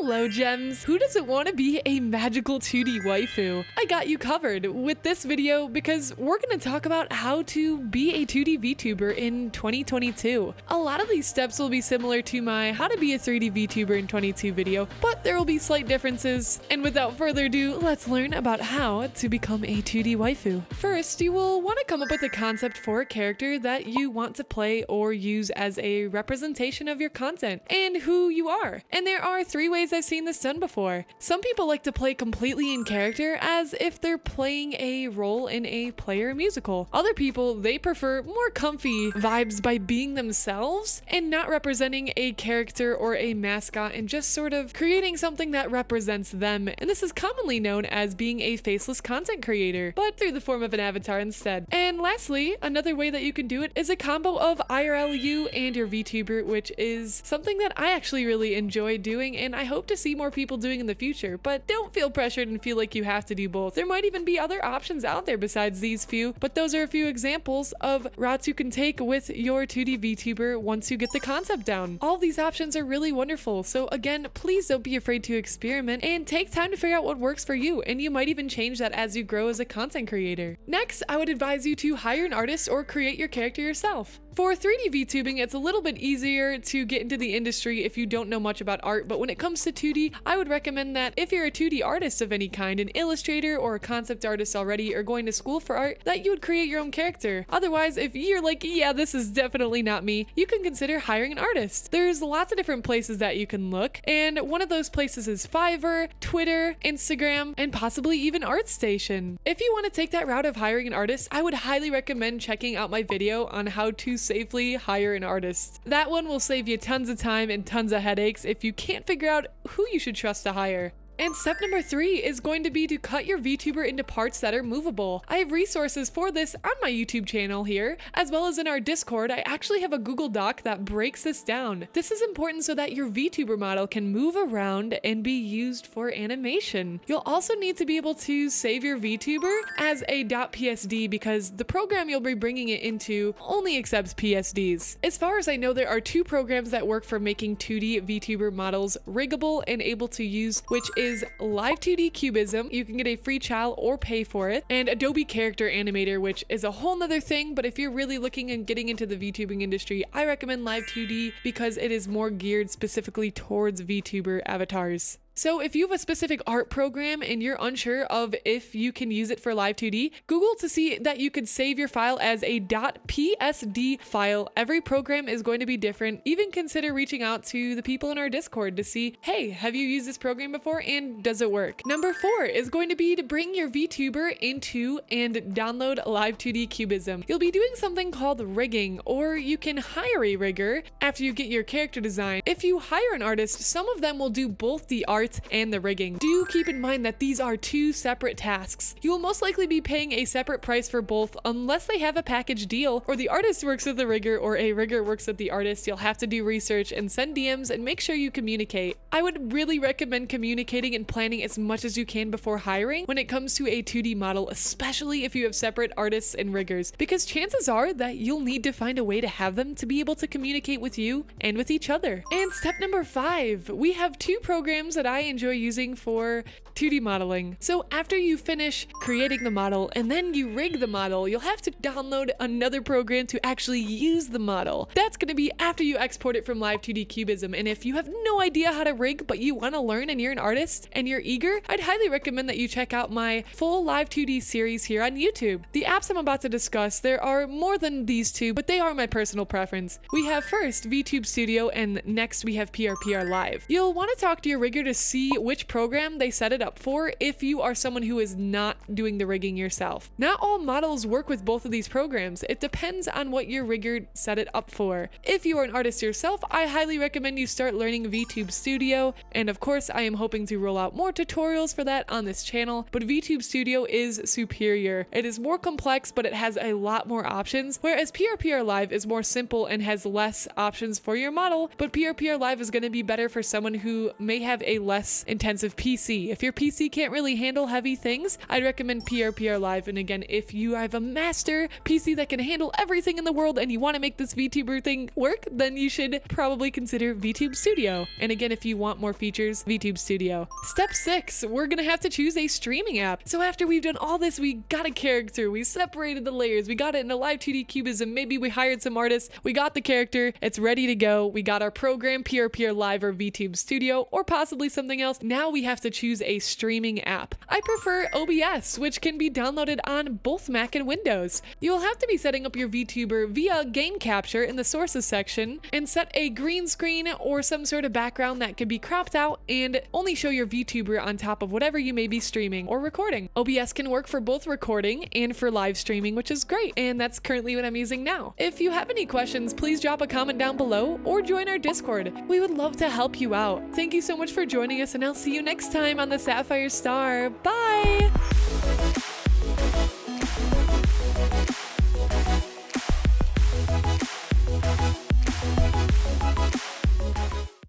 Hello, Gems! Who doesn't want to be a magical 2D waifu? I got you covered with this video because we're going to talk about how to be a 2D VTuber in 2022. A lot of these steps will be similar to my how to be a 3D VTuber in 22 video, but there will be slight differences. And without further ado, let's learn about how to become a 2D waifu. First, you will want to come up with a concept for a character that you want to play or use as a representation of your content and who you are. And there are 3 ways I've seen this done before. Some people like to play completely in character as if they're playing a role in a player musical. Other people, they prefer more comfy vibes by being themselves and not representing a character or a mascot and just sort of creating something that represents them. And this is commonly known as being a faceless content creator, but through the form of an avatar instead. And lastly, another way that you can do it is a combo of IRL you and your VTuber, which is something that I actually really enjoy doing and I hope to see more people doing in the future, but don't feel pressured and feel like you have to do both. There might even be other options out there besides these few, but those are a few examples of routes you can take with your 2D VTuber once you get the concept down. All these options are really wonderful, so again, please don't be afraid to experiment and take time to figure out what works for you, and you might even change that as you grow as a content creator. Next, I would advise you to hire an artist or create your character yourself. For 3D VTubing, it's a little bit easier to get into the industry if you don't know much about art, but when it comes to 2D, I would recommend that if you're a 2D artist of any kind, an illustrator or a concept artist already, or going to school for art, that you would create your own character. Otherwise, if you're like, yeah, this is definitely not me, you can consider hiring an artist. There's lots of different places that you can look, and one of those places is Fiverr, Twitter, Instagram, and possibly even ArtStation. If you want to take that route of hiring an artist, I would highly recommend checking out my video on how to safely hire an artist. That one will save you tons of time and tons of headaches if you can't figure out who you should trust to hire. And step number 3 is going to be to cut your VTuber into parts that are movable. I have resources for this on my YouTube channel here, as well as in our Discord. I actually have a Google Doc that breaks this down. This is important so that your VTuber model can move around and be used for animation. You'll also need to be able to save your VTuber as a .psd because the program you'll be bringing it into only accepts PSDs. As far as I know, there are 2 programs that work for making 2D VTuber models riggable and able to use, which is Live2D Cubism. You can get a free trial or pay for it, and Adobe Character Animator, which is a whole nother thing, but if you're really looking and getting into the VTubing industry, I recommend Live2D because it is more geared specifically towards VTuber avatars. So if you have a specific art program and you're unsure of if you can use it for Live2D, Google to see that you could save your file as a .psd file. Every program is going to be different. Even consider reaching out to the people in our Discord to see, hey, have you used this program before and does it work? Number 4 is going to be to bring your VTuber into and download Live2D Cubism. You'll be doing something called rigging, or you can hire a rigger after you get your character design. If you hire an artist, some of them will do both the art and the rigging. Do keep in mind that these are 2 separate tasks. You will most likely be paying a separate price for both unless they have a package deal, or the artist works with the rigger or a rigger works with the artist. You'll have to do research and send DMs and make sure you communicate. I would really recommend communicating and planning as much as you can before hiring when it comes to a 2D model, especially if you have separate artists and riggers, because chances are that you'll need to find a way to have them to be able to communicate with you and with each other. And step number 5, we have 2 programs that I enjoy using for 2D modeling. So after you finish creating the model and then you rig the model, you'll have to download another program to actually use the model. That's going to be after you export it from Live2D Cubism. And if you have no idea how to rig, but you want to learn and you're an artist and you're eager, I'd highly recommend that you check out my full Live2D series here on YouTube. The apps I'm about to discuss, there are more than these 2, but they are my personal preference. We have first VTube Studio, and next we have PRPR Live. You'll want to talk to your rigger to see which program they set it up for if you are someone who is not doing the rigging yourself. Not all models work with both of these programs. It depends on what your rigger set it up for. If you are an artist yourself, I highly recommend you start learning VTube Studio, and of course I am hoping to roll out more tutorials for that on this channel, but VTube Studio is superior. It is more complex, but it has a lot more options, whereas PRPR Live is more simple and has less options for your model, but PRPR Live is going to be better for someone who may have a less intensive PC. If your PC can't really handle heavy things, I'd recommend PRPR Live. And again, if you have a master PC that can handle everything in the world and you want to make this VTuber thing work, then you should probably consider VTube Studio. And again, if you want more features, VTube Studio. Step 6, we're gonna have to choose a streaming app. So after we've done all this, we got a character, we separated the layers, we got it in a live 2D cubism, maybe we hired some artists, we got the character, it's ready to go, we got our program, PRPR Live or VTube Studio, or possibly something else. Now we have to choose a streaming app. I prefer OBS, which can be downloaded on both Mac and Windows. You'll have to be setting up your VTuber via game capture in the sources section and set a green screen or some sort of background that can be cropped out and only show your VTuber on top of whatever you may be streaming or recording. OBS can work for both recording and for live streaming, which is great, and that's currently what I'm using now. If you have any questions, please drop a comment down below or join our Discord. We would love to help you out. Thank you so much for joining us, and I'll see you next time on the Sapphire Star. Bye!